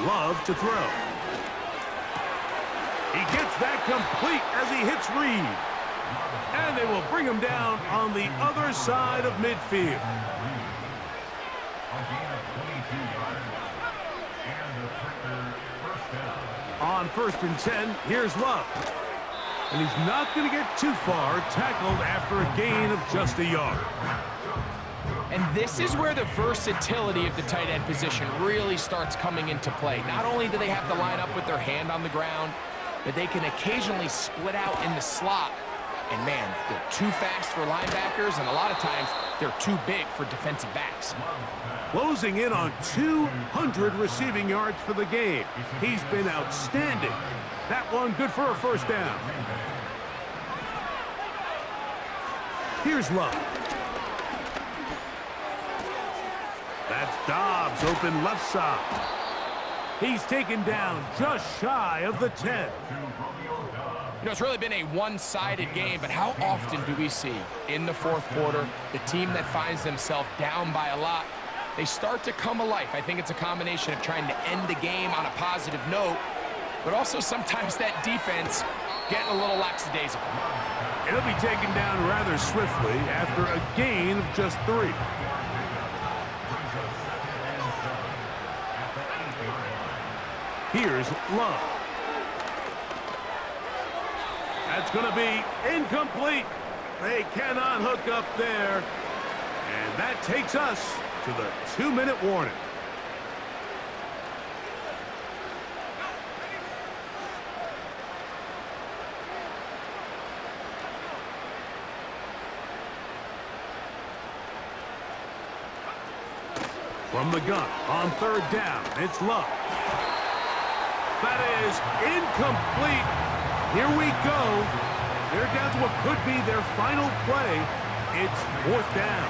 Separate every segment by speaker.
Speaker 1: Love to throw. He gets that complete as he hits Reed. And they will bring him down on the other side of midfield. On 1st and 10, here's Love. And he's not going to get too far, tackled after a gain of just a yard.
Speaker 2: And this is where the versatility of the tight end position really starts coming into play. Not only do they have to line up with their hand on the ground, but they can occasionally split out in the slot. And man, they're too fast for linebackers, and a lot of times they're too big for defensive backs.
Speaker 1: Closing in on 200 receiving yards for the game. He's been outstanding. That one good for a first down. Here's Love. That's Dobbs open left side. He's taken down just shy of the 10.
Speaker 2: You know, it's really been a one-sided game, but how often do we see in the fourth quarter the team that finds themselves down by a lot, they start to come alive? I think it's a combination of trying to end the game on a positive note, but also sometimes that defense getting a little lackadaisical.
Speaker 1: It'll be taken down rather swiftly after a gain of just 3. Here's Love. That's going to be incomplete. They cannot hook up there. And that takes us to the 2-minute warning. From the gun on 3rd down, it's Love. That is incomplete. Here we go. They're down to what could be their final play. It's 4th down.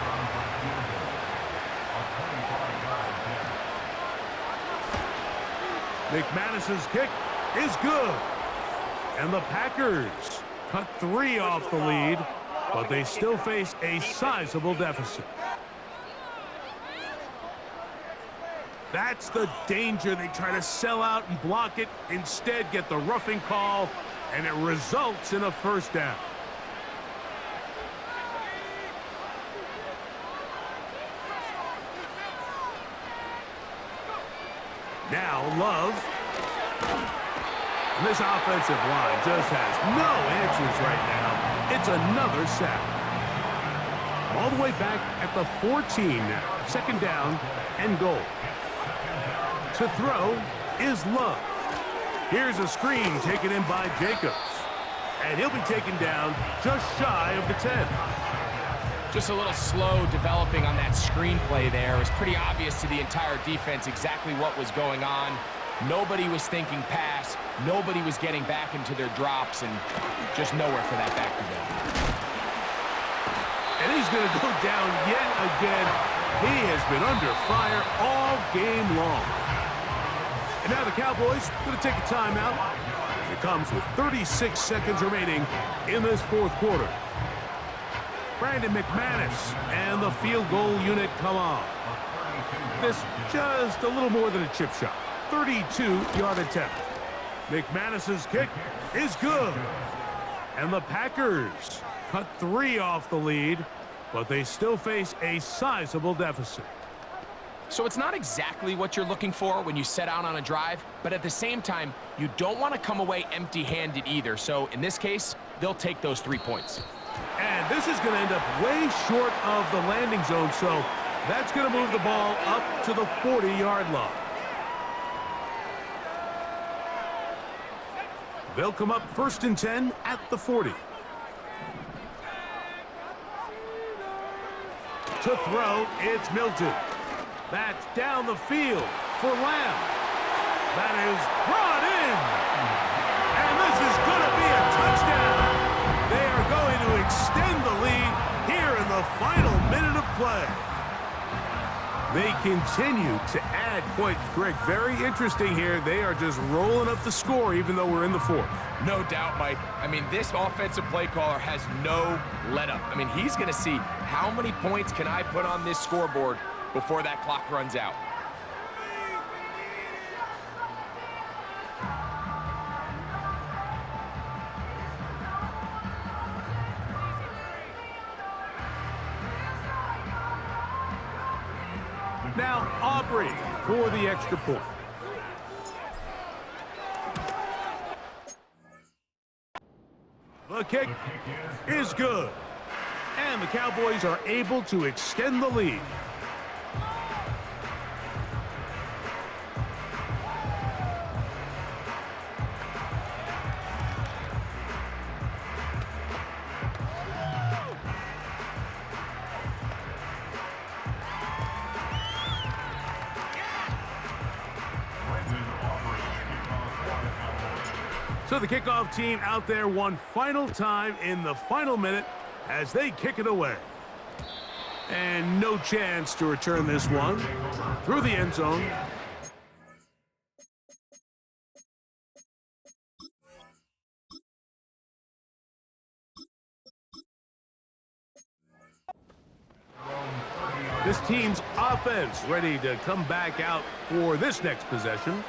Speaker 1: McManus's kick is good. And the Packers cut 3 off the lead, but they still face a sizable deficit. That's the danger. They try to sell out and block it, instead get the roughing call, and it results in a first down. Now Love. And this offensive line just has no answers right now. It's another sack. All the way back at the 14 now. 2nd down and goal. To throw is Love. Here's a screen taken in by Jacobs. And he'll be taken down just shy of the 10.
Speaker 2: Just a little slow developing on that screenplay there. It was pretty obvious to the entire defense exactly what was going on. Nobody was thinking pass. Nobody was getting back into their drops, and just nowhere for that back to go.
Speaker 1: And he's going to go down yet again. He has been under fire all game long. And now the Cowboys going to take a timeout. It comes with 36 seconds remaining in this 4th quarter. Brandon McManus and the field goal unit come on. This just a little more than a chip shot. 32-yard attempt. McManus's kick is good. And the Packers cut 3 off the lead, but they still face a sizable deficit.
Speaker 2: So it's not exactly what you're looking for when you set out on a drive, but at the same time, you don't want to come away empty-handed either. So in this case, they'll take those 3 points.
Speaker 1: And this is going to end up way short of the landing zone, so that's going to move the ball up to the 40-yard line. They'll come up 1st and 10 at the 40. To throw, it's Milton. That's down the field for Lamb. That is brought in. And this is going to be a touchdown. They are going to extend the lead here in the final minute of play. They continue to add points. Greg, very interesting here. They are just rolling up the score even though we're in the 4th.
Speaker 2: No doubt, Mike. I mean, this offensive play caller has no let-up. I mean, he's going to see how many points can I put on this scoreboard before that clock runs out.
Speaker 1: Now Aubrey for the extra point. The kick is good. And the Cowboys are able to extend the lead. So the kickoff team out there one final time in the final minute as they kick it away. And no chance to return this one through the end zone. This team's offense ready to come back out for this next possession.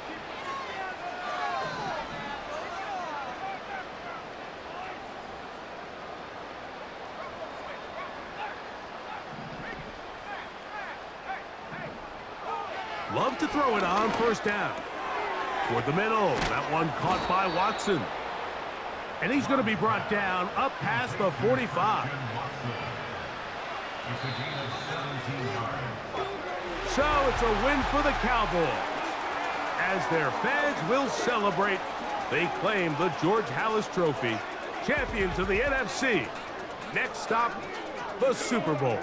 Speaker 1: Love to throw it on first down. Toward the middle. That one caught by Watson. And he's going to be brought down up past the 45. So it's a win for the Cowboys. As their fans will celebrate, they claim the George Halas Trophy, champions of the NFC. Next stop, the Super Bowl.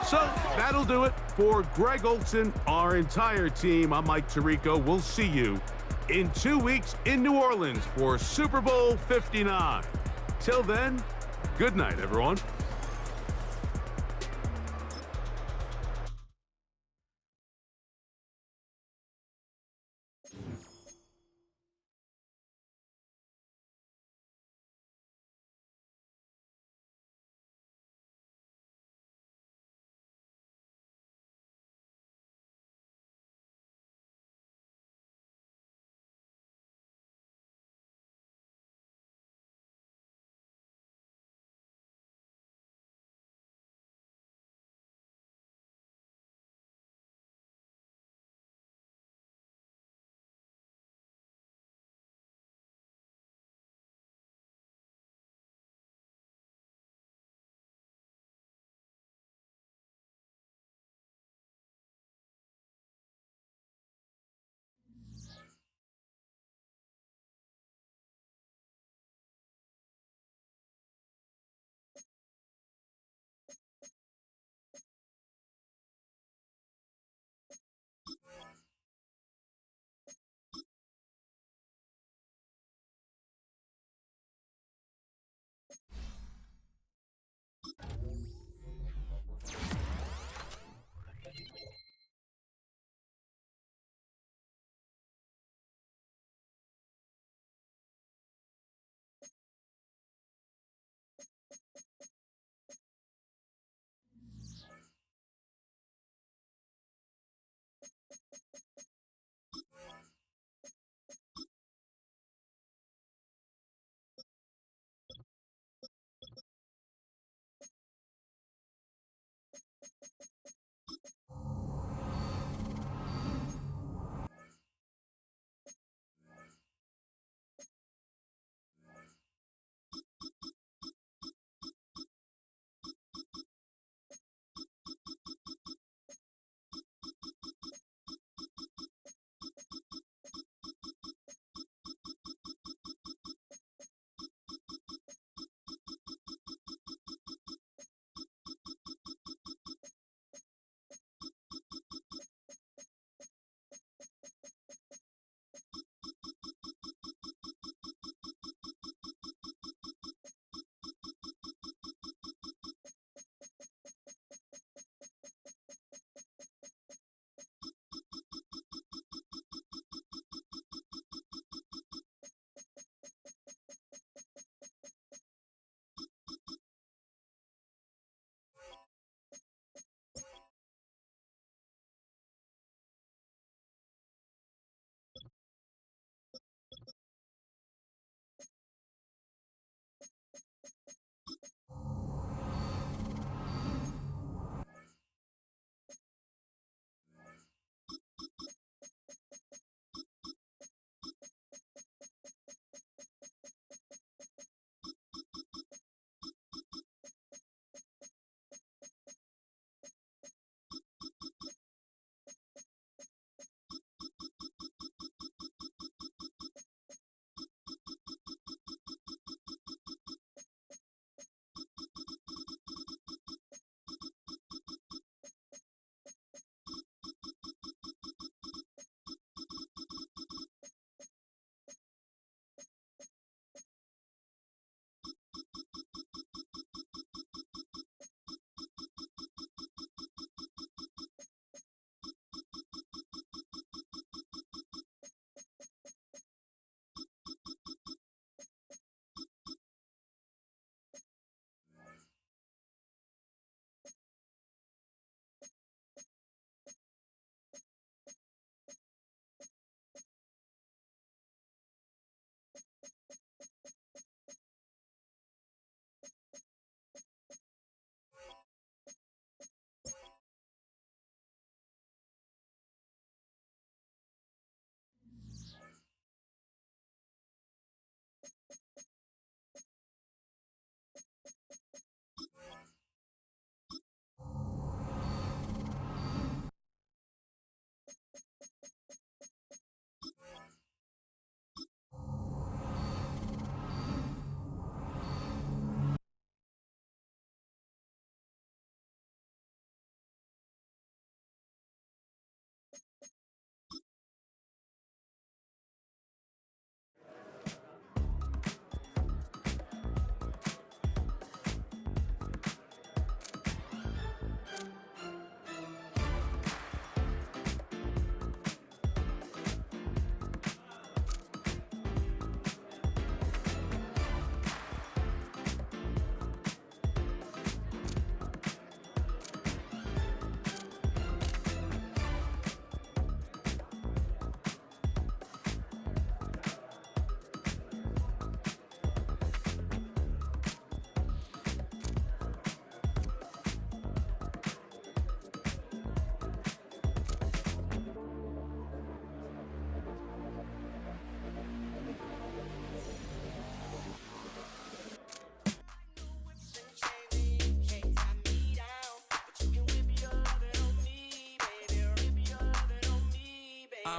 Speaker 1: So that'll do it for Greg Olson, our entire team. I'm Mike Tirico. We'll see you in 2 weeks in New Orleans for Super Bowl 59. Till then, good night, everyone.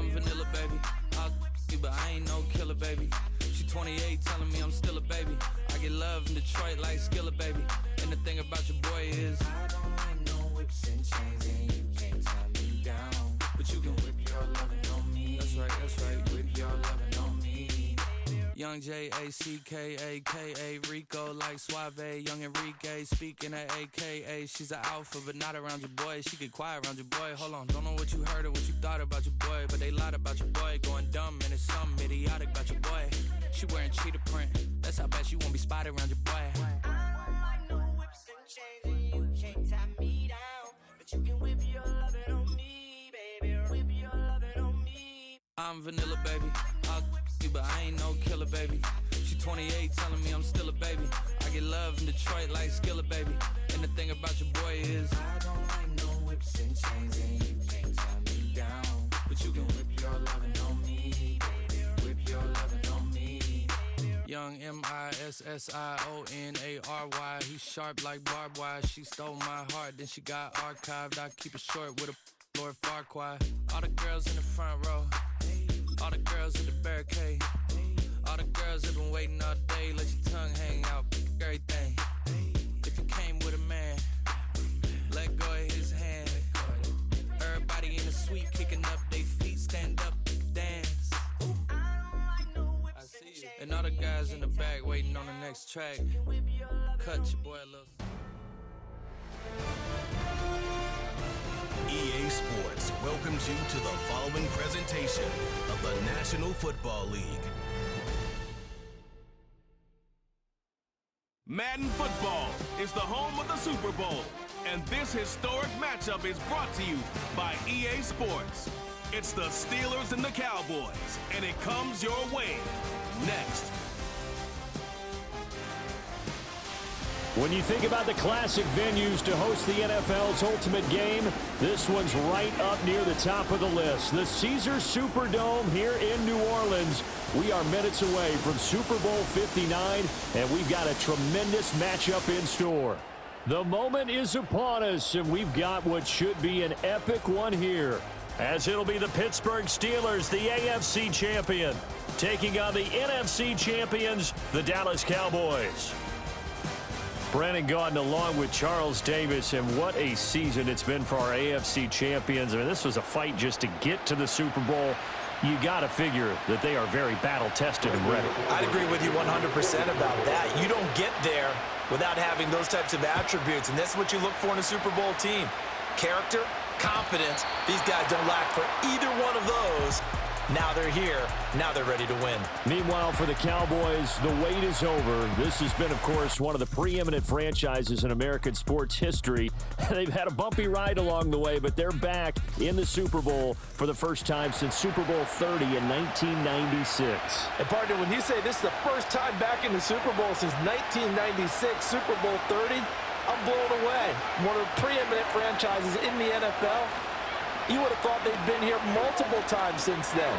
Speaker 3: I'm vanilla, baby. I'll you, but I ain't no killer, baby. She 28, telling me I'm still a baby. I get love in Detroit like Skillet, baby. And the thing about your boy is I don't like no whips and chains, and you can't tie me down. But you can whip your lovin' on me. That's right, whip your lovin' on me. Young J-A-C-K-A-K-A, Rico like Suave, young Enrique, speaking at AKA. She's an alpha, but not around your boy. She get quiet around your boy. Hold on, don't know what you heard or what you thought about your boy, but they lied about your boy. Going dumb, and it's something idiotic about your boy. She wearing cheetah print, that's how bad she won't be spotted around your boy. I'm vanilla, baby. I'll you, but I ain't no killer, baby. She 28, telling me I'm still a baby. I get love in Detroit like Skillet, baby. And the thing about your boy is I don't like no whips and chains, and you can't tie me down. But you can whip your lovin' on me, baby. Whip your lovin' on me. Young M-I-S-S-I-O-N-A-R-Y. He's sharp like barbed wire. She stole my heart, then she got archived. I keep it short with a Lord Farquaad. All the girls in the front row, all the girls in the barricade, all the girls have been waiting all day. Let your tongue hang out, everything. If you came with a man, let go of his hand. Everybody in the suite kicking up their feet, stand up, dance. I see you. And all the guys in the back waiting on the next track. Cut your boy a little.
Speaker 4: EA Sports welcomes you to the following presentation of the National Football League.
Speaker 1: Madden Football is the home of the Super Bowl, and this historic matchup is brought to you by EA Sports. It's the Steelers and the Cowboys, and it comes your way next.
Speaker 5: When you think about the classic venues to host the NFL's ultimate game, this one's right up near the top of the list. The Caesars Superdome here in New Orleans. We are minutes away from Super Bowl 59, and we've got a tremendous matchup in store. The moment is upon us, and we've got what should be an epic one here, as it'll be the Pittsburgh Steelers, the AFC champion, taking on the NFC champions, the Dallas Cowboys. Brandon Gaudin along with Charles Davis, and what a season it's been for our AFC champions. I mean, this was a fight just to get to the Super Bowl. You got to figure that they are very battle-tested and ready.
Speaker 6: I'd agree with you 100% about that. You don't get there without having those types of attributes, and that's what you look for in a Super Bowl team. Character, confidence. These guys don't lack for either one of those. Now they're here. Now they're ready to win.
Speaker 5: Meanwhile, for the Cowboys, the wait is over. This has been, of course, one of the preeminent franchises in American sports history. They've had a bumpy ride along the way, but they're back in the Super Bowl for the first time since Super Bowl 30 in 1996.
Speaker 6: And partner, when you say this is the first time back in the Super Bowl since 1996, Super Bowl 30, I'm blown away. One of the preeminent franchises in the NFL. You would have thought they'd been here multiple times since then.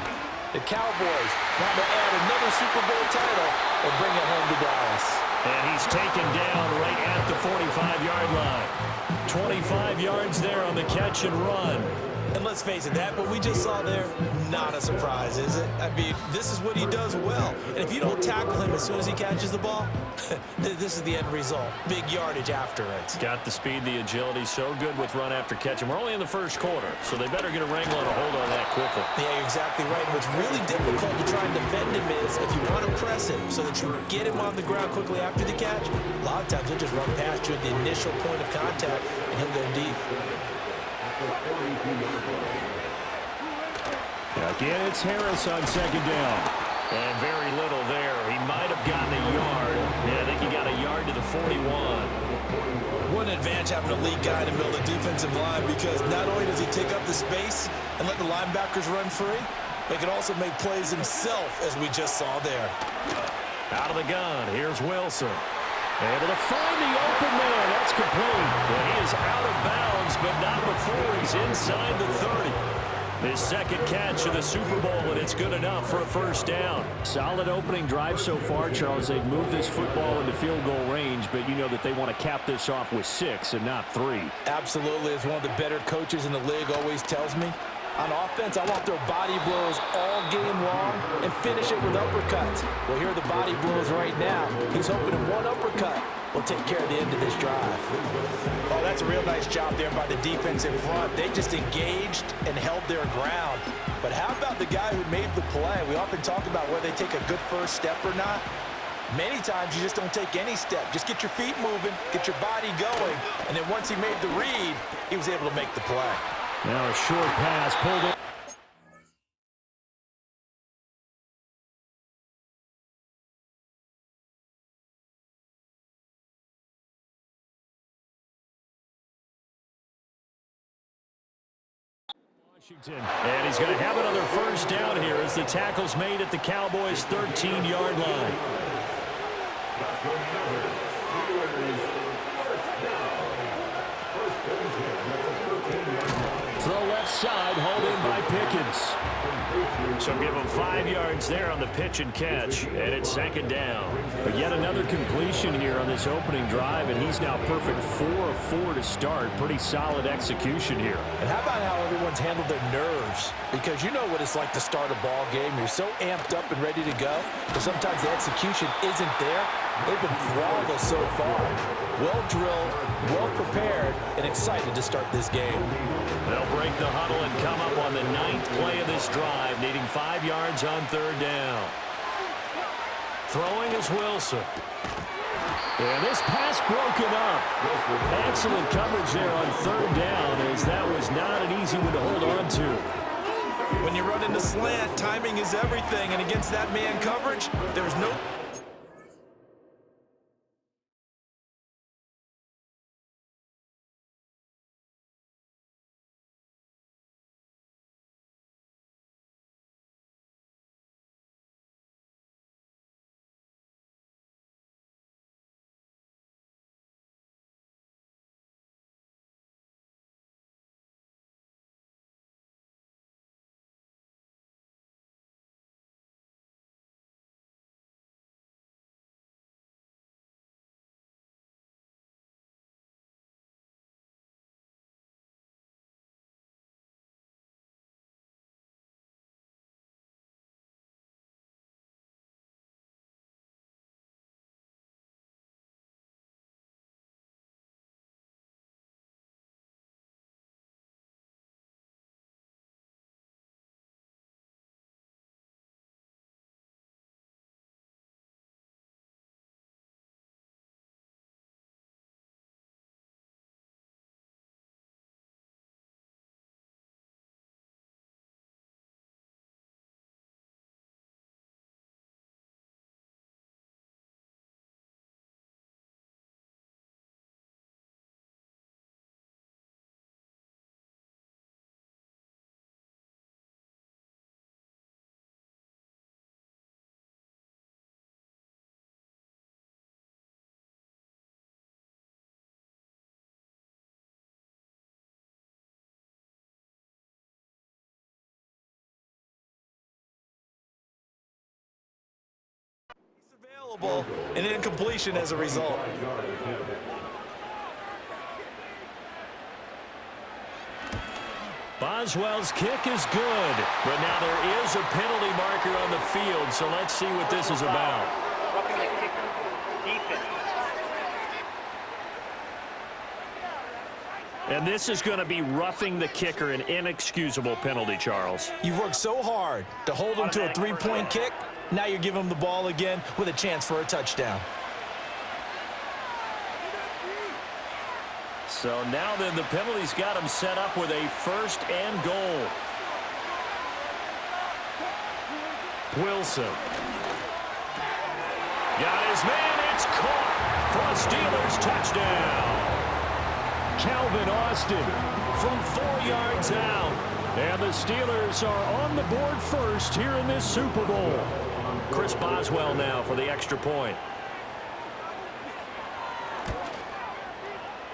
Speaker 6: The Cowboys want to add another Super Bowl title and bring it home to Dallas.
Speaker 5: And he's taken down right at the 45-yard line. 25 yards there on the catch and run.
Speaker 6: And let's face it, that what we just saw there, not a surprise, is it? I mean, this is what he does well. And if you don't tackle him as soon as he catches the ball, this is the end result. Big yardage after it.
Speaker 5: Got the speed, the agility, so good with run after catch. And we're only in the first quarter, so they better get a wrangle and a hold on that quickly.
Speaker 6: Yeah, you're exactly right. What's really difficult to try and defend him is if you want to press him so that you get him on the ground quickly after the catch, a lot of times he'll just run past you at the initial point of contact, and he'll go deep.
Speaker 5: Again, it's Harris on second down. And very little there. He might have gotten a yard. Yeah, I think he got a yard to the 41.
Speaker 6: What an advantage having a lead guy in the middle of the defensive line, because not only does he take up the space and let the linebackers run free, but he can also make plays himself, as we just saw there.
Speaker 5: Out of the gun, here's Wilson. Able to find the open man. That's complete. Well, he is out of bounds, but not before he's inside the 30. His second catch of the Super Bowl, and it's good enough for a first down. Solid opening drive so far, Charles. They've moved this football into field goal range, but you know that they want to cap this off with 6 and not 3.
Speaker 6: Absolutely. As one of the better coaches in the league always tells me, On offense, I want their body blows all game long and finish it with uppercuts. Well, here are the body blows right now. He's hoping in one uppercut will take care of the end of this drive.
Speaker 7: Oh, that's a real nice job there by the defense in front. They just engaged and held their ground. But how about the guy who made the play? We often talk about whether they take a good first step or not. Many times you just don't take any step. Just get your feet moving, get your body going, and then once he made the read, he was able to make the play.
Speaker 5: Now a short pass pulled in. And he's going to have another first down here as the tackle's made at the Cowboys' 13-yard line. To the left side, hauled in by Pickens. So give him 5 yards there on the pitch and catch, and it's second down. But yet another completion here on this opening drive, and he's now perfect 4 of 4 to start. Pretty solid execution here.
Speaker 6: And how about how everyone's handled their nerves? Because you know what it's like to start a ball game. You're so amped up and ready to go, but sometimes the execution isn't there. They've been flawless so far. Well drilled, well prepared, and excited to start this game.
Speaker 5: They'll break the huddle and come up on the 9th play of this drive, needing 5 yards on third down. Throwing is Wilson. And this pass broken up. Excellent coverage there on third down, as that was not an easy one to hold on to.
Speaker 7: When you run into slant, timing is everything, and against that man coverage, there's no... available, and an incompletion as a result.
Speaker 5: Boswell's kick is good, but now there is a penalty marker on the field, so let's see what this is about. And this is going to be roughing the kicker, an inexcusable penalty, Charles.
Speaker 6: You've worked so hard to hold him to a three-point kick. Now you give him the ball again with a chance for a touchdown.
Speaker 5: So now then the penalty's got him set up with a first and goal. Wilson. Got his man, it's caught for a Steelers touchdown. Calvin Austin from 4 yards out. And the Steelers are on the board first here in this Super Bowl. Chris Boswell now for the extra point.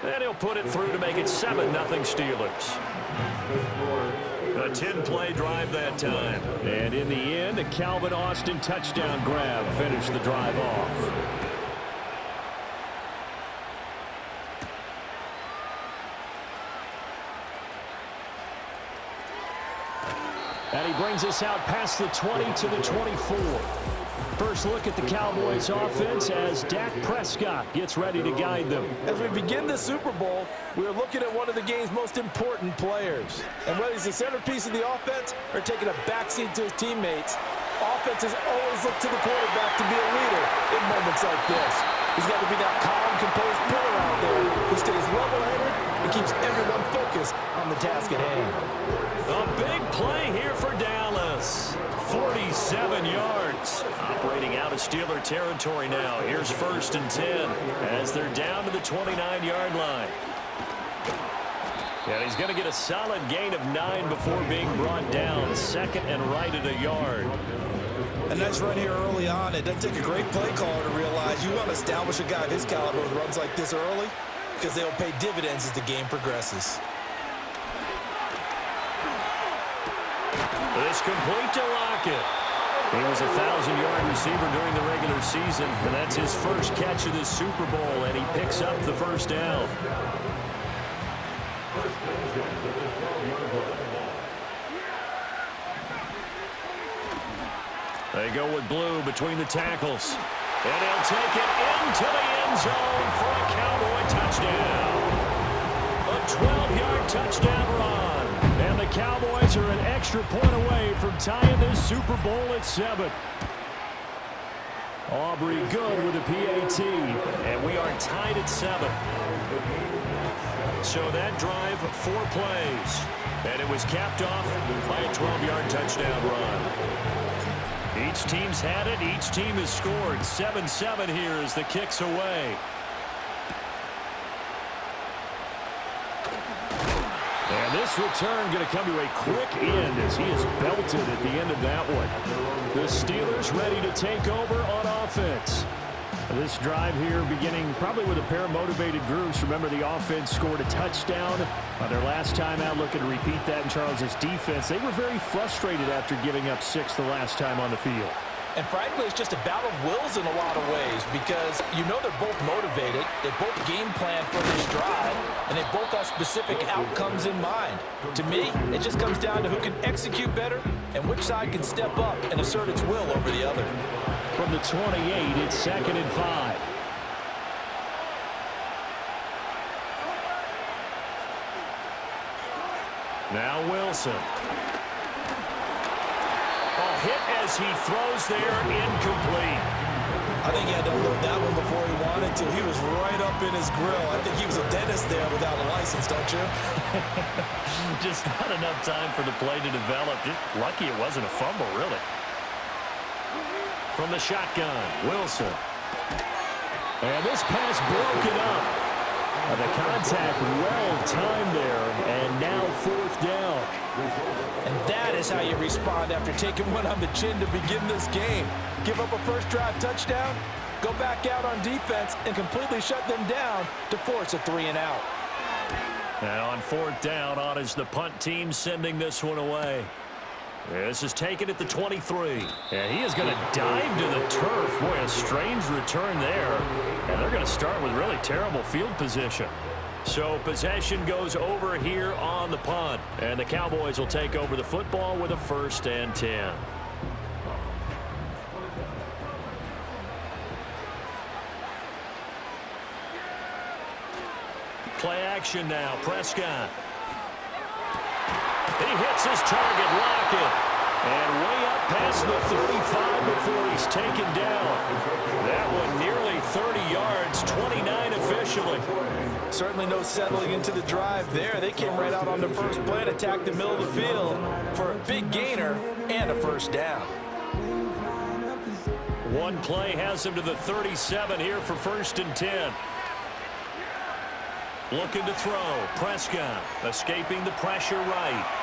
Speaker 5: And he'll put it through to make it 7-0 Steelers. A 10-play drive that time. And in the end, a Calvin Austin touchdown grab finished the drive off. And he brings us out past the 20 to the 24. First look at the Cowboys offense as Dak Prescott gets ready to guide them.
Speaker 6: As we begin the Super Bowl, we're looking at one of the game's most important players. And whether he's the centerpiece of the offense or taking a backseat to his teammates, offenses always look to the quarterback to be a leader in moments like this. He's got to be that calm, composed player out there who stays level-headed and keeps everyone focused on the task at hand.
Speaker 5: A big play here for Dallas. 47 yards. Operating out of Steeler territory now. Here's 1st and 10 as they're down to the 29-yard line. And he's going to get a solid gain of 9 before being brought down. 2nd and right at a yard.
Speaker 7: A nice run here early on. It doesn't take a great play caller to realize you want to establish a guy of his caliber with runs like this early because they'll pay dividends as the game progresses.
Speaker 5: This complete to Lockett. He was a 1,000-yard receiver during the regular season, and that's his first catch of this Super Bowl, and he picks up the first down. They go with Blue between the tackles. And he'll take it into the end zone for a Cowboy touchdown. A 12-yard touchdown run. And the Cowboys are an extra point away from tying this Super Bowl at 7. Aubrey good with a PAT. And we are tied at 7. So that drive, 4 plays. And it was capped off by a 12-yard touchdown run. Each team's had it. Each team has scored. 7-7 here as the kick's away. And this return going to come to a quick end as he is belted at the end of that one. The Steelers ready to take over on offense. This drive here beginning probably with a pair of motivated groups. Remember, the offense scored a touchdown on their last time out, looking to repeat that in Charles's defense. They were very frustrated after giving up 6 the last time on the field.
Speaker 6: And frankly, it's just a battle of wills in a lot of ways because you know they're both motivated, they both game plan for this drive, and they both have specific outcomes in mind. To me, it just comes down to who can execute better and which side can step up and assert its will over the other.
Speaker 5: From the 28, it's 2nd and 5. Now Wilson. A hit as he throws there, incomplete.
Speaker 7: I think he had to unload that one before he wanted to. He was right up in his grill. I think he was a dentist there without a license, don't you?
Speaker 5: Just not enough time for the play to develop. Just lucky it wasn't a fumble, really. From the shotgun, Wilson. And this pass broken up. The contact well timed there, and now 4th down.
Speaker 6: And that is how you respond after taking one on the chin to begin this game. Give up a first drive touchdown, go back out on defense, and completely shut them down to force a 3-and-out.
Speaker 5: And on 4th down, on is the punt team sending this one away. This is taken at the 23. And he is going to dive to the turf. Boy, a strange return there. And they're going to start with really terrible field position. So possession goes over here on the punt. And the Cowboys will take over the football with a 1st and 10. Play action now. Prescott. He hits his target, Lockett. And way up past the 35 before he's taken down. That one nearly 30 yards, 29 officially.
Speaker 6: Certainly no settling into the drive there. They came right out on the first play and attacked the middle of the field for a big gainer and a 1st down.
Speaker 5: One play has him to the 37 here for 1st and 10. Looking to throw. Prescott escaping the pressure right.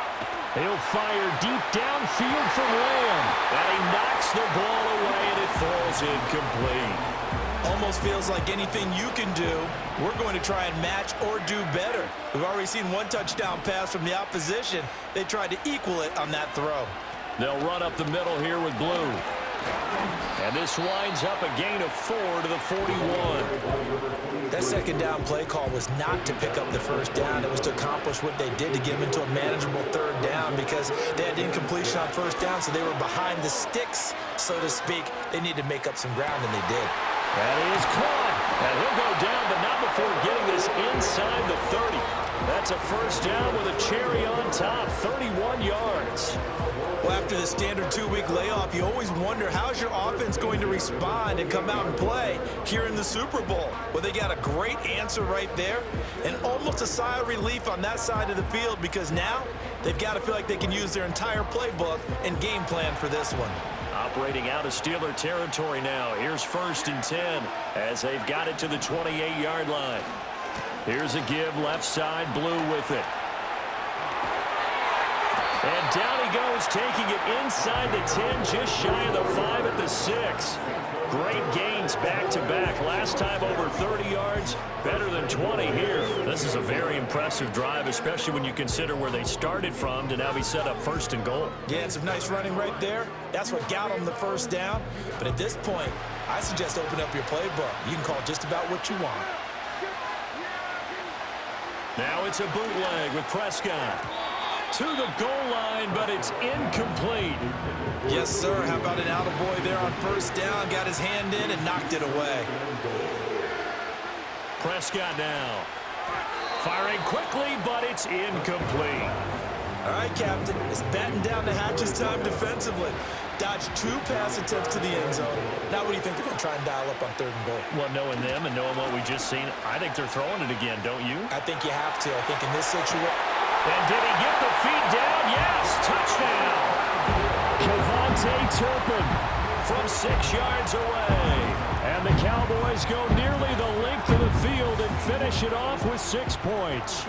Speaker 5: He'll fire deep downfield from Lamb. And he knocks the ball away, and it falls incomplete.
Speaker 7: Almost feels like anything you can do, we're going to try and match or do better. We've already seen one touchdown pass from the opposition. They tried to equal it on that throw.
Speaker 5: They'll run up the middle here with Blue. And this winds up a gain of 4 to the 41.
Speaker 7: That second down play call was not to pick up the first down. It was to accomplish what they did to get them into a manageable third down because they had incompletion on first down, so they were behind the sticks, so to speak. They needed to make up some ground, and they did.
Speaker 5: That is caught. And he'll go down, but not before getting this inside the 30. That's a first down with a cherry on top, 31 yards.
Speaker 7: Well, after the standard 2-week layoff, you always wonder how's your offense going to respond and come out and play here in the Super Bowl. Well, they got a great answer right there and almost a sigh of relief on that side of the field because now they've got to feel like they can use their entire playbook and game plan for this one.
Speaker 5: Operating out of Steeler territory now. Here's 1st and 10 as they've got it to the 28-yard line. Here's a give left side, Blue with it. And down he goes, taking it inside the 10, just shy of the 5 at the 6. Great gains back-to-back. Last time over 30 yards, better than 20 here. This is a very impressive drive, especially when you consider where they started from to now be set up 1st and goal.
Speaker 7: Yeah, and some nice running right there. That's what got them the first down. But at this point, I suggest open up your playbook. You can call just about what you want.
Speaker 5: Now it's a bootleg with Prescott. To the goal line, but it's incomplete.
Speaker 7: Yes, sir. How about an attaboy there on first down? Got his hand in and knocked it away.
Speaker 5: Prescott now. Firing quickly, but it's incomplete.
Speaker 7: All right, Captain. It's batting down the hatches time defensively. Dodged 2 pass attempts to the end zone. Now what do you think they're going to try and dial up on 3rd and goal?
Speaker 5: Well, knowing them and knowing what we just seen, I think they're throwing it again, don't you?
Speaker 7: I think you have to. I think in this situation.
Speaker 5: And did he get the feet down? Yes, touchdown. Kevontae Turpin from 6 yards away. And the Cowboys go nearly the length of the field and finish it off with 6 points.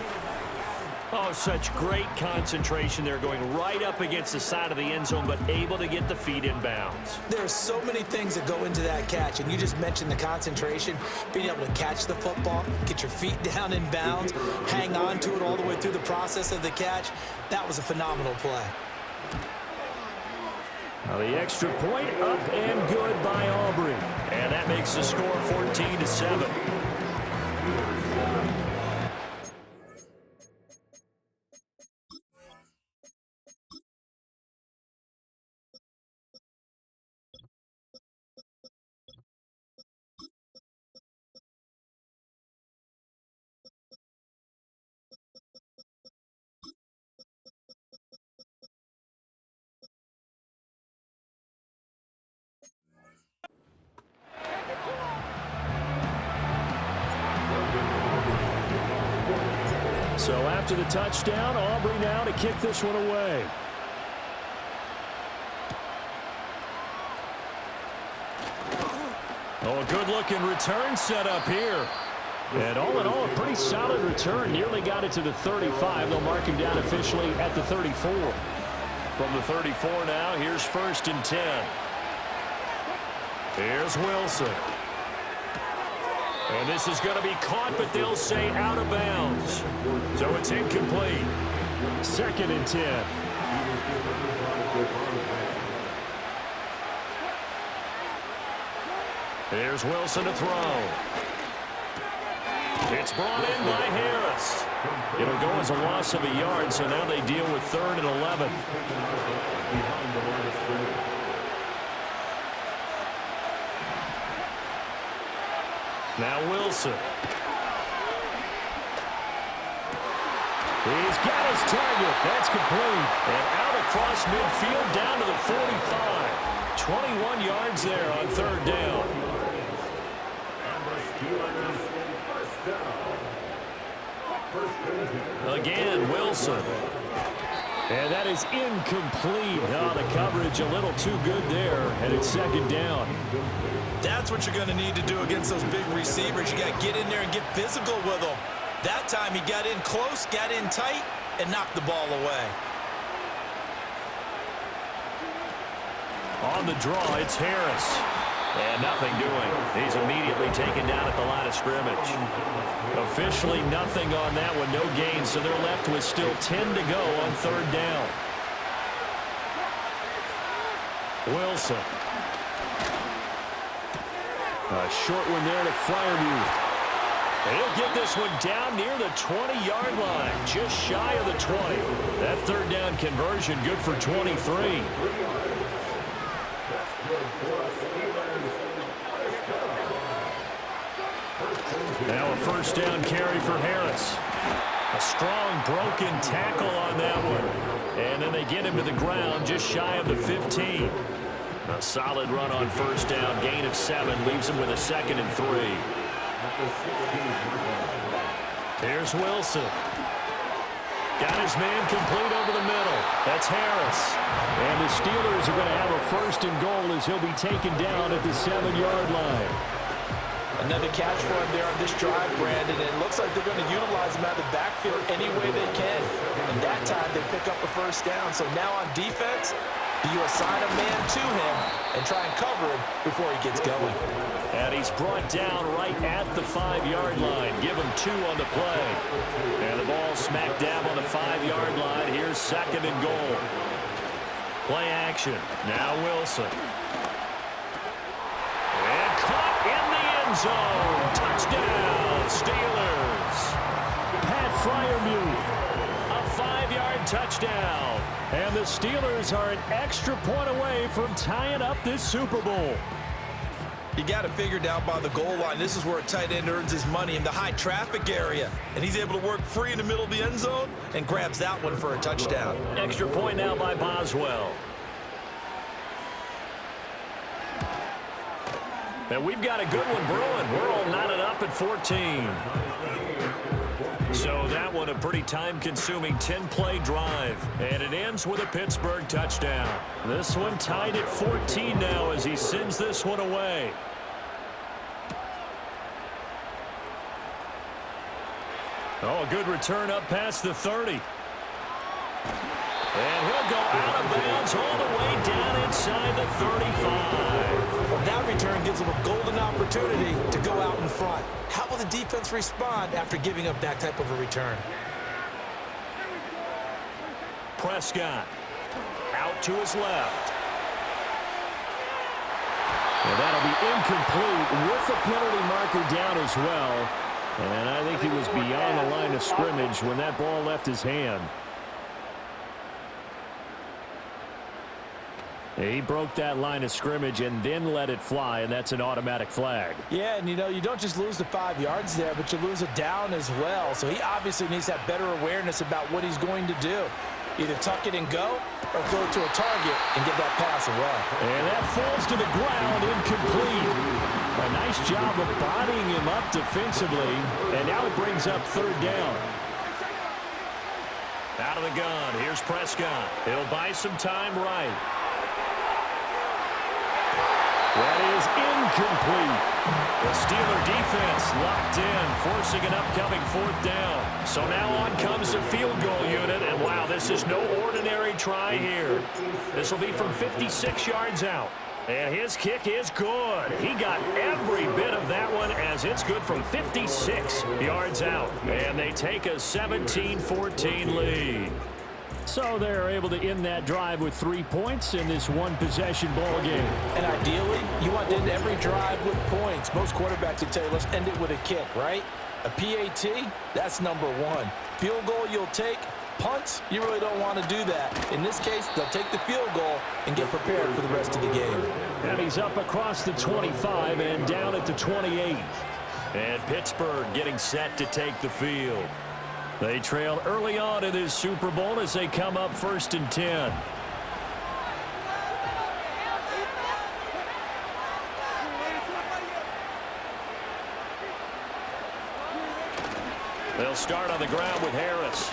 Speaker 5: Oh, such great concentration there, going right up against the side of the end zone, but able to get the feet in bounds.
Speaker 7: There's so many things that go into that catch, and you just mentioned the concentration, being able to catch the football, get your feet down in bounds, hang on to it all the way through the process of the catch. That was a phenomenal play.
Speaker 5: Now the extra point up and good by Aubrey. And that makes the score 14-7. So after the touchdown, Aubrey now to kick this one away. Oh, a good-looking return set up here. And all in all, a pretty solid return. Nearly got it to the 35. They'll mark him down officially at the 34. From the 34 now, here's 1st and 10. Here's Wilson. And this is going to be caught, but they'll say out of bounds. So it's incomplete. 2nd and 10. Here's Wilson to throw. It's brought in by Harris. It'll go as a loss of a yard, so now they deal with 3rd and 11. Now Wilson. He's got his target. That's complete. And out across midfield down to the 45. 21 yards there on 3rd down. Again, Wilson. And that is incomplete. Oh, the coverage a little too good there, and it's 2nd down.
Speaker 7: That's what you're going to need to do against those big receivers. You got to get in there and get physical with them. That time he got in close, got in tight, and knocked the ball away.
Speaker 5: On the draw, it's Harris. And nothing doing. He's immediately taken down at the line of scrimmage. Officially nothing on that one, no gain, so they're left with still 10 to go on 3rd down. Wilson. A short one there to Freiermuth. He'll get this one down near the 20-yard line, just shy of the 20. That third down conversion good for 23. Now a first down carry for Harris. A strong broken tackle on that one. And then they get him to the ground just shy of the 15. A solid run on first down, gain of 7, leaves him with a 2nd and 3. Here's Wilson. Got his man complete over the middle. That's Harris. And the Steelers are going to have a 1st and goal as he'll be taken down at the 7-yard line.
Speaker 6: Another catch for him there on this drive, Brandon, and it looks like they're going to utilize him out of the backfield any way they can. And that time they pick up a first down. So now on defense, do you assign a man to him and try and cover him before he gets going?
Speaker 5: And he's brought down right at the 5-yard line. Give him 2 on the play. And the ball smack dab on the 5-yard line. Here's 2nd and goal. Play action. Now Wilson. And caught in the end zone. Touchdown, Steelers. Pat Freiermuth. A 5-yard touchdown. And the Steelers are an extra point away from tying up this Super Bowl.
Speaker 7: You got it figured out by the goal line. This is where a tight end earns his money, in the high traffic area. And he's able to work free in the middle of the end zone and grabs that one for a touchdown.
Speaker 5: Extra point now by Boswell. And we've got a good one brewing. We're all knotted up at 14. So that one a pretty time-consuming 10-play drive. And it ends with a Pittsburgh touchdown. This one tied at 14 now as he sends this one away. Oh, a good return up past the 30. And he'll go out of bounds all the way down inside the 35.
Speaker 6: Well, that return gives him a golden opportunity to go out in front. How will the defense respond after giving up that type of a return?
Speaker 5: Prescott out to his left. And that'll be incomplete with the penalty marker down as well. And I think he was beyond the line of scrimmage when that ball left his hand. He broke that line of scrimmage and then let it fly, and that's an automatic flag.
Speaker 6: Yeah, and you know, you don't just lose the 5 yards there, but you lose a down as well. So he obviously needs to have better awareness about what he's going to do. Either tuck it and go or throw it to a target and get that pass away.
Speaker 5: And that falls to the ground, incomplete. A nice job of bodying him up defensively, and now it brings up 3rd down. Out of the gun, here's Prescott. He'll buy some time right. That is incomplete. The Steeler defense locked in, forcing an upcoming 4th down. So now on comes the field goal unit, and wow, this is no ordinary try here. This will be from 56 yards out. And his kick is good. He got every bit of that one as it's good from 56 yards out. And they take a 17-14 lead. So they're able to end that drive with 3 points in this one-possession ball game.
Speaker 6: And ideally, you want to end every drive with points. Most quarterbacks would tell you, let's end it with a kick, right? A PAT, that's number 1. Field goal you'll take. Punts, you really don't want to do that. In this case, they'll take the field goal and get prepared for the rest of the game.
Speaker 5: And he's up across the 25 and down at the 28. And Pittsburgh getting set to take the field. They trailed early on in this Super Bowl as they come up 1st and 10. They'll start on the ground with Harris.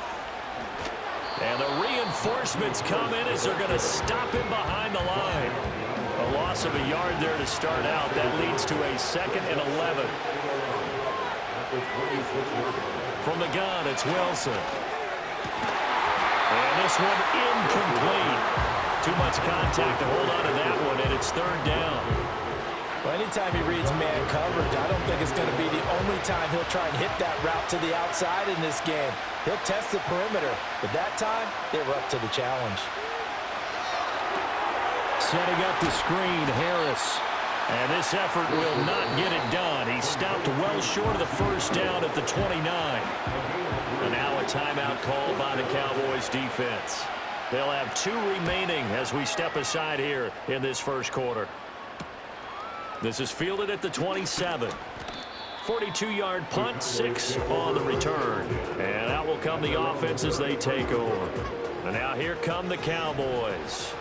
Speaker 5: And the reinforcements come in as they're going to stop him behind the line. A loss of a yard there to start out. That leads to a 2nd and 11. From the gun, it's Wilson. And this one incomplete. Too much contact to hold on to that one, and it's 3rd down.
Speaker 6: Well, anytime he reads man coverage, I don't think it's going to be the only time he'll try and hit that route to the outside in this game. He'll test the perimeter, but that time, they were up to the challenge.
Speaker 5: Setting up the screen, Harris. And this effort will not get it done. He stopped well short of the first down at the 29. And now a timeout called by the Cowboys defense. They'll have 2 remaining as we step aside here in this first quarter. This is fielded at the 27. 42-yard punt, 6 on the return. And out will come the offense as they take over. And now here come the Cowboys.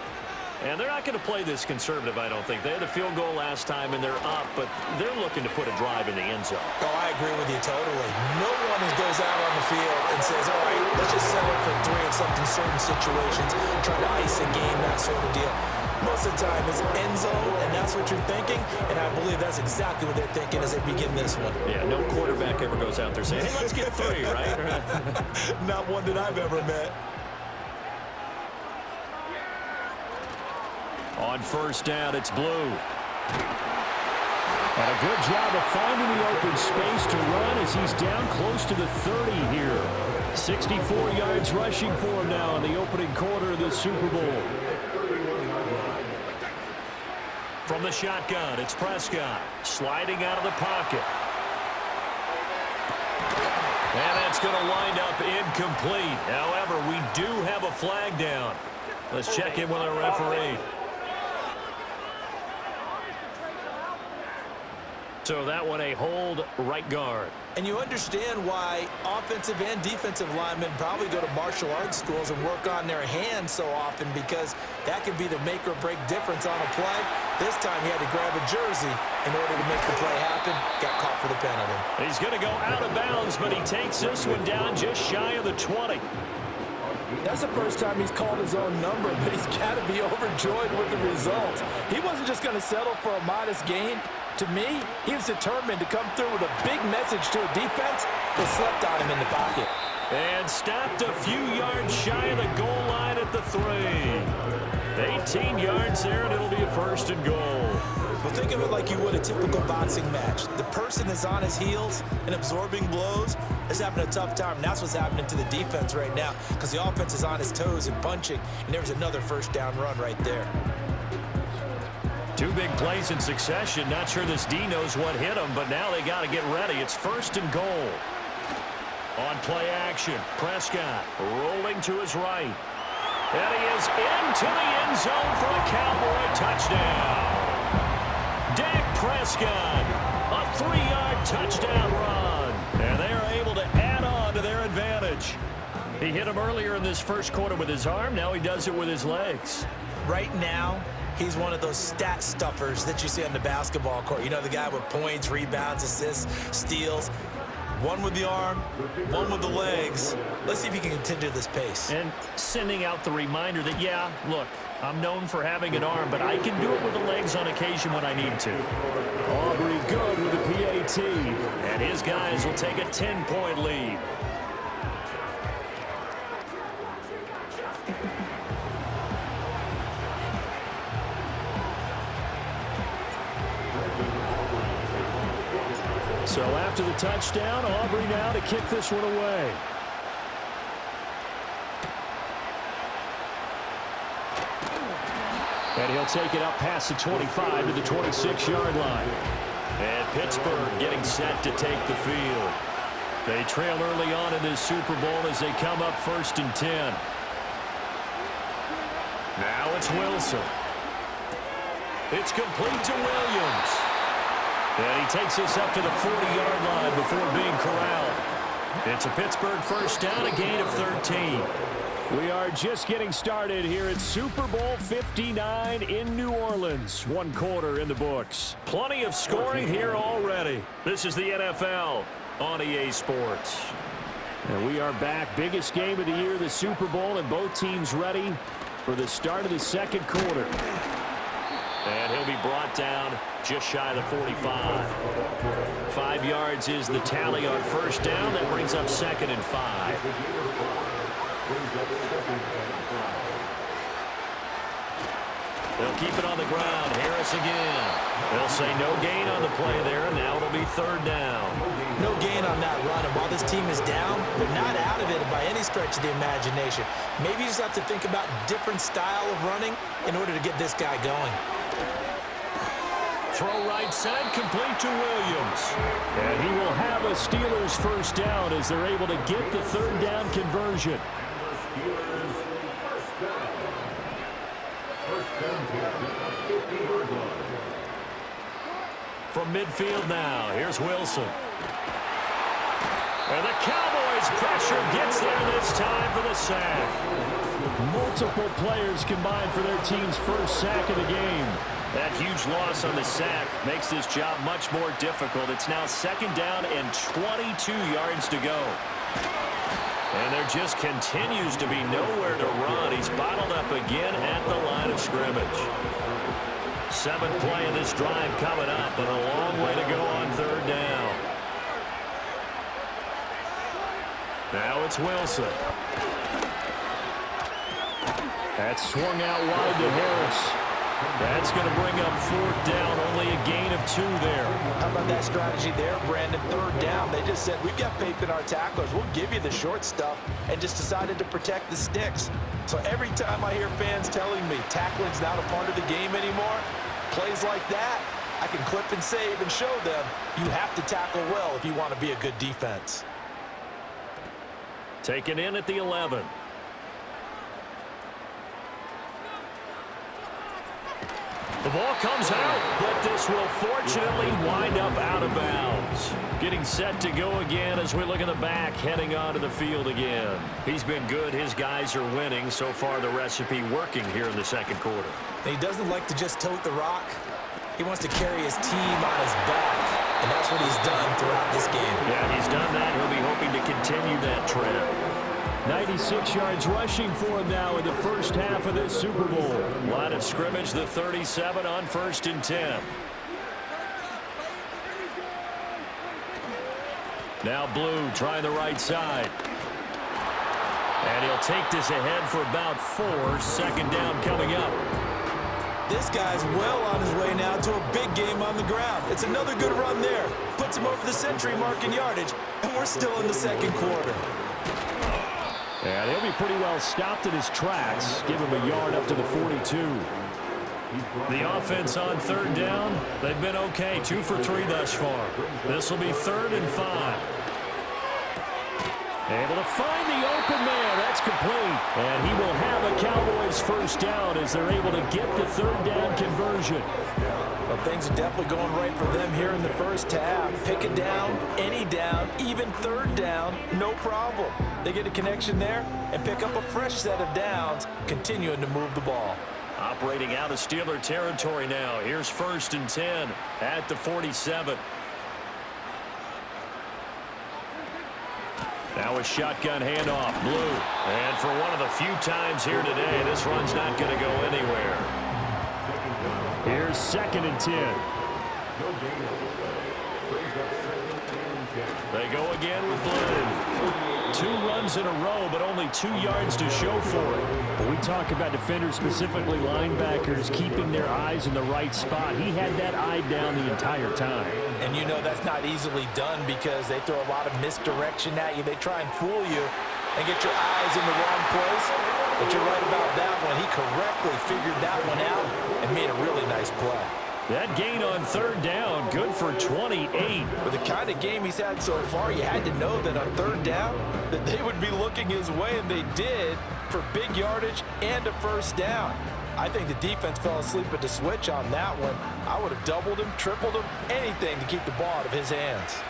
Speaker 5: And they're not going to play this conservative, I don't think. They had a field goal last time, and they're up, but they're looking to put a drive in the end zone.
Speaker 7: Oh, I agree with you totally. No one goes out on the field and says, all right, let's just settle for 3 in some certain situations, trying to ice a game, that sort of deal. Most of the time it's end zone, and that's what you're thinking, and I believe that's exactly what they're thinking as they begin this one.
Speaker 5: Yeah, no quarterback ever goes out there saying, hey, let's get 3, right?
Speaker 7: Not one that I've ever met.
Speaker 5: On first down, it's Blue. And a good job of finding the open space to run as he's down close to the 30 here. 64 yards rushing for him now in the opening quarter of the Super Bowl. From the shotgun, it's Prescott sliding out of the pocket. And that's going to wind up incomplete. However, we do have a flag down. Let's check in with our referee. So that one a hold right guard.
Speaker 7: And you understand why offensive and defensive linemen probably go to martial arts schools and work on their hands so often, because that can be the make or break difference on a play. This time he had to grab a jersey in order to make the play happen. Got caught for the penalty.
Speaker 5: He's going to go out of bounds, but he takes this one down just shy of the 20.
Speaker 6: That's the first time he's called his own number, but he's got to be overjoyed with the results. He wasn't just going to settle for a modest gain. To me, he was determined to come through with a big message to a defense that slept on him in the pocket.
Speaker 5: And stopped a few yards shy of the goal line at the 3. 18 yards there, and it'll be a first and goal.
Speaker 7: Well, think of it like you would a typical boxing match. The person that's on his heels and absorbing blows is having a tough time. And that's what's happening to the defense right now, because the offense is on his toes and punching, and there's another first down run right there.
Speaker 5: 2 big plays in succession. Not sure this D knows what hit him, but now they got to get ready. It's first and goal. On play action, Prescott rolling to his right. And he is into the end zone for a Cowboy touchdown. Dak Prescott, a 3-yard touchdown run. And they are able to add on to their advantage. He hit him earlier in this first quarter with his arm. Now he does it with his legs.
Speaker 7: Right now, he's one of those stat stuffers that you see on the basketball court. You know, the guy with points, rebounds, assists, steals. One with the arm, one with the legs. Let's see if he can continue this pace.
Speaker 5: And sending out the reminder that, yeah, look, I'm known for having an arm, but I can do it with the legs on occasion when I need to. Aubrey good with the PAT. And his guys will take a 10-point lead. So after the touchdown, Aubrey now to kick this one away. And he'll take it up past the 25 to the 26-yard line. And Pittsburgh getting set to take the field. They trail early on in this Super Bowl as they come up first and 10. Now it's Wilson. It's complete to Williams. And he takes this up to the 40-yard line before being corralled. It's a Pittsburgh first down, a gain of 13. We are just getting started here at Super Bowl 59 in New Orleans. 1 quarter in the books. Plenty of scoring here already. This is the NFL on EA Sports. And we are back. Biggest game of the year, the Super Bowl, and both teams ready for the start of the second quarter. And he'll be brought down just shy of the 45. 5 yards is the tally on first down. That brings up 2nd and 5. They'll keep it on the ground. Harris again. They'll say no gain on the play there, and now it'll be 3rd down.
Speaker 7: No gain on that run, and while this team is down, they're not out of it by any stretch of the imagination. Maybe you just have to think about different style of running in order to get this guy going.
Speaker 5: throw right side, complete to Williams. And he will have a Steelers first down as they're able to get the third down conversion. From midfield now, here's Wilson. And the Cowboys' pressure gets there this time for the sack. Multiple players combined for their team's first sack of the game. That huge loss on the sack makes this job much more difficult. It's now second down and 22 yards to go. And there just continues to be nowhere to run. He's bottled up again at the line of scrimmage. Seventh play of this drive coming up, and a long way to go on third down. Now it's Wilson. That's swung out wide to Harris. That's going to bring up fourth down, only a gain of 2 there.
Speaker 7: How about that strategy there, Brandon? Third down. They just said, we've got faith in our tacklers. We'll give you the short stuff, and just decided to protect the sticks. So every time I hear fans telling me tackling's not a part of the game anymore, plays like that, I can clip and save and show them you have to tackle well if you want to be a good defense.
Speaker 5: Taken in at the 11. The ball comes out, but this will fortunately wind up out of bounds. Getting set to go again as we look at the back, heading onto the field again. He's been good. His guys are winning. So far, the recipe working here in the second quarter.
Speaker 7: He doesn't like to just tote the rock. He wants to carry his team on his back, and that's what he's done throughout this game.
Speaker 5: Yeah, he's done that. He'll be hoping to continue that trend. 96 yards rushing for him now in the first half of this Super Bowl. Line of scrimmage, the 37 on 1st and 10. Now Blue trying the right side. And he'll take this ahead for about 4. Second down coming up.
Speaker 7: This guy's well on his way now to a big game on the ground. It's another good run there. Puts him over the century mark in yardage, and we're still in the second quarter.
Speaker 5: And he'll be pretty well stopped in his tracks. Give him a yard up to the 42. The offense on third down, they've been okay. 2 for 3 thus far. This will be 3rd and 5. Able to find the open man. That's complete. And he will have a Cowboys first down as they're able to get the third down conversion.
Speaker 7: Well, things are definitely going right for them here in the first half. Pick it down, any down, even third down, no problem. They get a connection there and pick up a fresh set of downs, continuing to move the ball.
Speaker 5: Operating out of Steeler territory now. Here's 1st and 10 at the 47. Now a shotgun handoff, Blue. And for one of the few times here today, this run's not going to go anywhere. Here's 2nd and 10. They go again with Blue. 2 runs in a row, but only 2 yards to show for it. When we talk about defenders, specifically linebackers, keeping their eyes in the right spot, he had that eye down the entire time.
Speaker 7: And you know that's not easily done because they throw a lot of misdirection at you. They try and fool you and get your eyes in the wrong place. But you're right about that one. He correctly figured that one out and made a really nice play.
Speaker 5: That gain on third down, good for 28.
Speaker 7: With the kind of game he's had so far, you had to know that on third down that they would be looking his way, and they did, for big yardage and a first down. I think the defense fell asleep at the switch on that one. I would have doubled him, tripled him, anything to keep the ball out of his hands.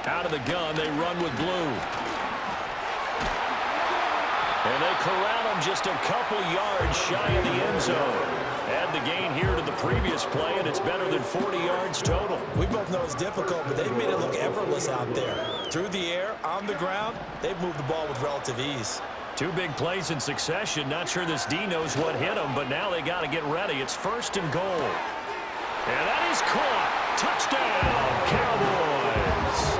Speaker 5: Out of the gun, they run with Blue. And they corral him just a couple yards shy of the end zone. Add the gain here to the previous play, and it's better than 40 yards total.
Speaker 7: We both know it's difficult, but they've made it look effortless out there. Through the air, on the ground, they've moved the ball with relative ease.
Speaker 5: 2 big plays in succession. Not sure this D knows what hit him, but now they got to get ready. It's 1st and goal. And that is caught. Touchdown, Cowboys.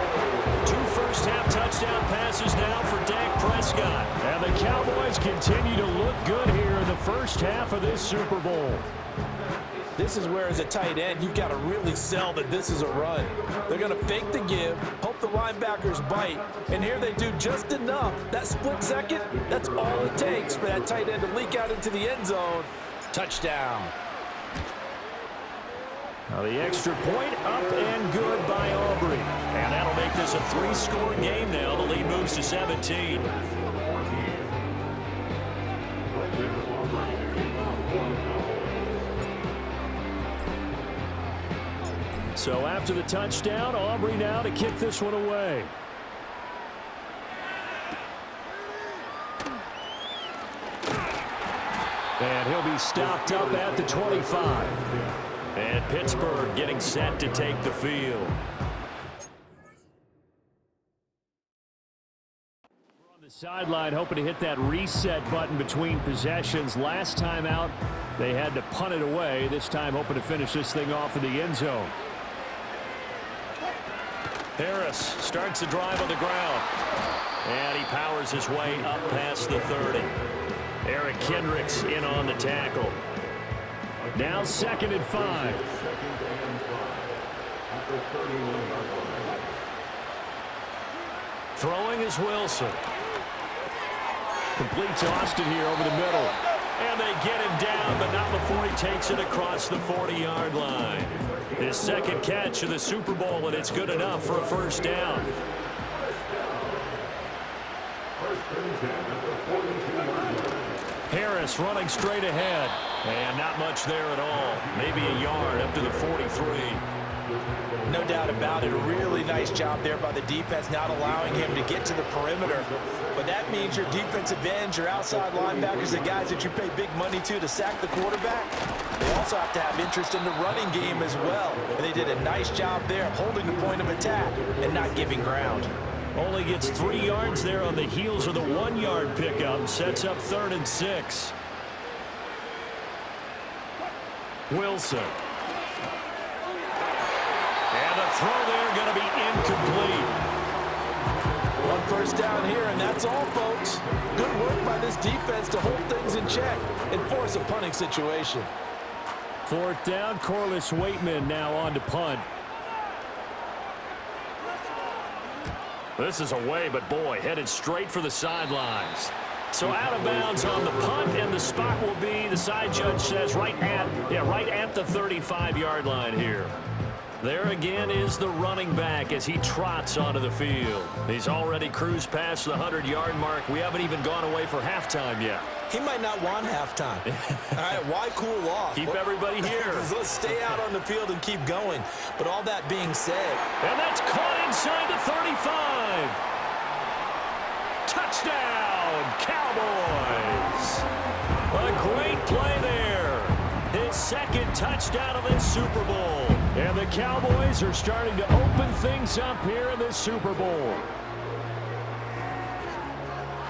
Speaker 5: 2 first-half touchdown passes now for Dak Prescott. And the Cowboys continue to look good here in the first half of this Super Bowl.
Speaker 7: This is where, as a tight end, you've got to really sell that this is a run. They're going to fake the give, hope the linebackers bite, and here they do just enough. That split second, that's all it takes for that tight end to leak out into the end zone. Touchdown.
Speaker 5: Now the extra point up and good by Aubrey. And that'll make this a 3-score game now. The lead moves to 17. So after the touchdown, Aubrey now to kick this one away. And he'll be stopped up at the 25. And Pittsburgh getting set to take the field. We're on the sideline hoping to hit that reset button between possessions. Last time out, they had to punt it away. This time hoping to finish this thing off in the end zone. Harris starts the drive on the ground. And he powers his way up past the 30. Eric Kendricks in on the tackle. Now 2nd and 5. Throwing is Wilson. Complete to Austin here over the middle. And they get him down, but not before he takes it across the 40-yard line. His 2nd catch of the Super Bowl, and it's good enough for a first down. Harris running straight ahead. And not much there at all. Maybe a yard up to the 43.
Speaker 7: No doubt about it. A really nice job there by the defense, not allowing him to get to the perimeter. But that means your defensive ends, your outside linebackers, the guys that you pay big money to sack the quarterback, they also have to have interest in the running game as well. And they did a nice job there holding the point of attack and not giving ground.
Speaker 5: Only gets 3 yards there on the heels of the 1-yard pickup. Sets up 3rd and 6. Wilson. And the throw there going to be incomplete.
Speaker 6: One first down here, and that's all, folks. Good work by this defense to hold things in check and force a punting situation.
Speaker 5: 4th down, Corliss Waitman now on to punt. This is away, but boy, headed straight for the sidelines. So out of bounds on the punt, and the spot will be, the side judge says, right at the 35-yard line here. There again is the running back as he trots onto the field. He's already cruised past the 100-yard mark. We haven't even gone away for halftime yet.
Speaker 6: He might not want halftime. All right, why cool off?
Speaker 5: Keep everybody here.
Speaker 6: Let's stay out on the field and keep going. But all that being said.
Speaker 5: And that's caught inside the 35. Touchdown, Cowboys. A great play there. His 2nd touchdown of this Super Bowl. And the Cowboys are starting to open things up here in this Super Bowl.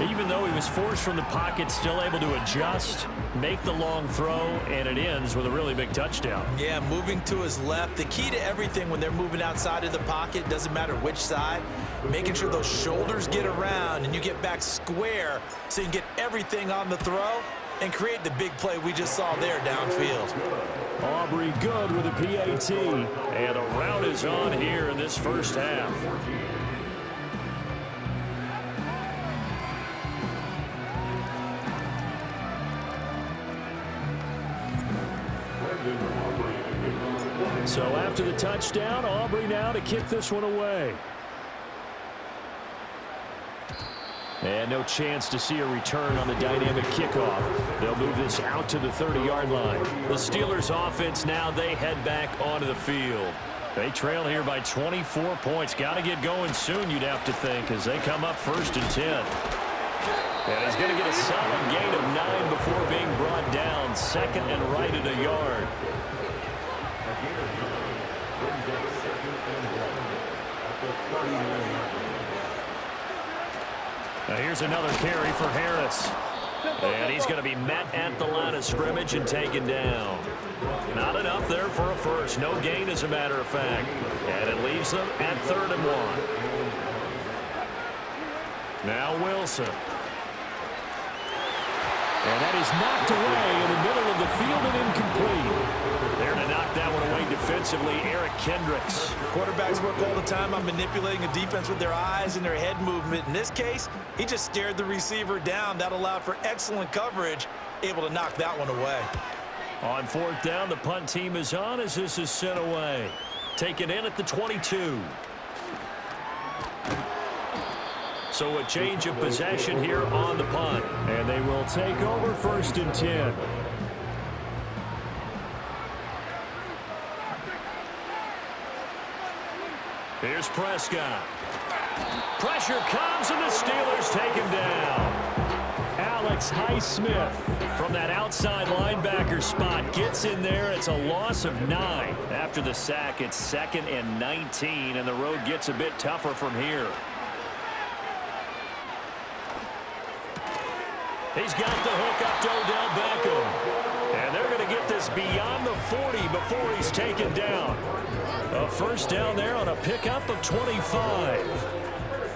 Speaker 5: Even though he was forced from the pocket, still able to adjust, make the long throw, and it ends with a really big touchdown.
Speaker 6: Yeah, moving to his left. The key to everything when they're moving outside of the pocket, doesn't matter which side, making sure those shoulders get around and you get back square so you can get everything on the throw and create the big play we just saw there downfield.
Speaker 5: Aubrey good with a PAT, and a rout is on here in this first half. So after the touchdown, Aubrey now to kick this one away. And no chance to see a return on the dynamic kickoff. They'll move this out to the 30-yard line. The Steelers offense now, they head back onto the field. They trail here by 24 points. Got to get going soon, you'd have to think, as they come up 1st and 10. And he's going to get a solid gain of 9 before being brought down. 2nd and right at a yard. Now here's another carry for Harris. And he's going to be met at the line of scrimmage and taken down. Not enough there for a first. No gain, as a matter of fact. And it leaves them at 3rd and 1. Now Wilson. And that is knocked away in the middle of the field and incomplete. There to knock that one away defensively, Eric Kendricks.
Speaker 6: Quarterbacks work all the time on manipulating a defense with their eyes and their head movement. In this case, he just stared the receiver down. That allowed for excellent coverage, able to knock that one away.
Speaker 5: On fourth down, the punt team is on as this is sent away. Taken in at the 22. So a change of possession here on the punt. And they will take over 1st and 10. Here's Prescott. Pressure comes, and the Steelers take him down. Alex Highsmith from that outside linebacker spot gets in there. It's a loss of 9. After the sack, it's 2nd and 19, and the road gets a bit tougher from here. He's got the hook up to Odell Beckham. And they're going to get this beyond the 40 before he's taken down. A first down there on a pickup of 25.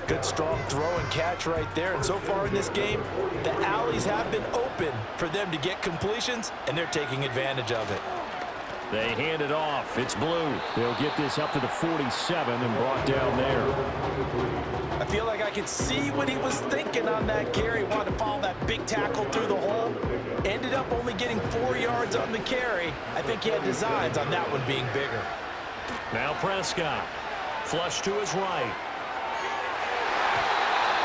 Speaker 7: Good strong throw and catch right there. And so far in this game, the alleys have been open for them to get completions, and they're taking advantage of it.
Speaker 5: They hand it off. It's Blue. They'll get this up to the 47 and brought down there.
Speaker 7: I feel like I can see what he was thinking on that carry. Wanted to follow that big tackle through the hole. Ended up only getting 4 yards on the carry. I think he had designs on that one being bigger.
Speaker 5: Now Prescott. Flush to his right.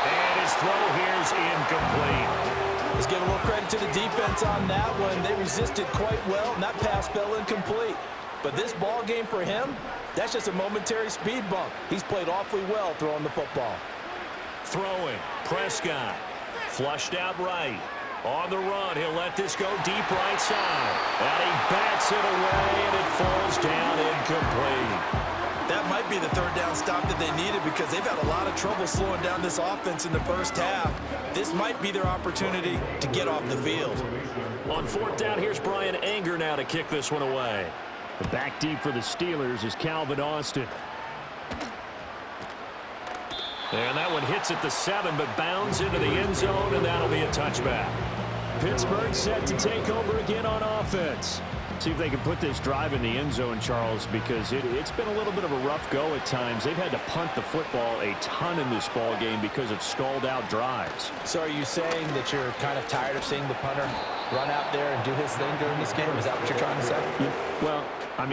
Speaker 5: And his throw here is incomplete.
Speaker 7: Let's give a little credit to the defense on that one. They resisted quite well, and that pass fell incomplete. But this ball game for him, that's just a momentary speed bump. He's played awfully well throwing the football.
Speaker 5: Throwing. Prescott. Flushed out right. On the run, he'll let this go deep right side. And he bats it away, and it falls down incomplete.
Speaker 7: That might be the third down stop that they needed because they've had a lot of trouble slowing down this offense in the first half. This might be their opportunity to get off the field.
Speaker 5: On fourth down, here's Brian Anger now to kick this one away. The back deep for the Steelers is Calvin Austin. And that one hits at the 7, but bounds into the end zone, and that'll be a touchback. Pittsburgh set to take over again on offense. See if they can put this drive in the end zone, Charles, because it's been a little bit of a rough go at times. They've had to punt the football a ton in this ball game because of stalled-out drives.
Speaker 7: So are you saying that you're kind of tired of seeing the punter run out there and do his thing during this game? Is that what you're trying to say?
Speaker 5: Yeah, well, I mean,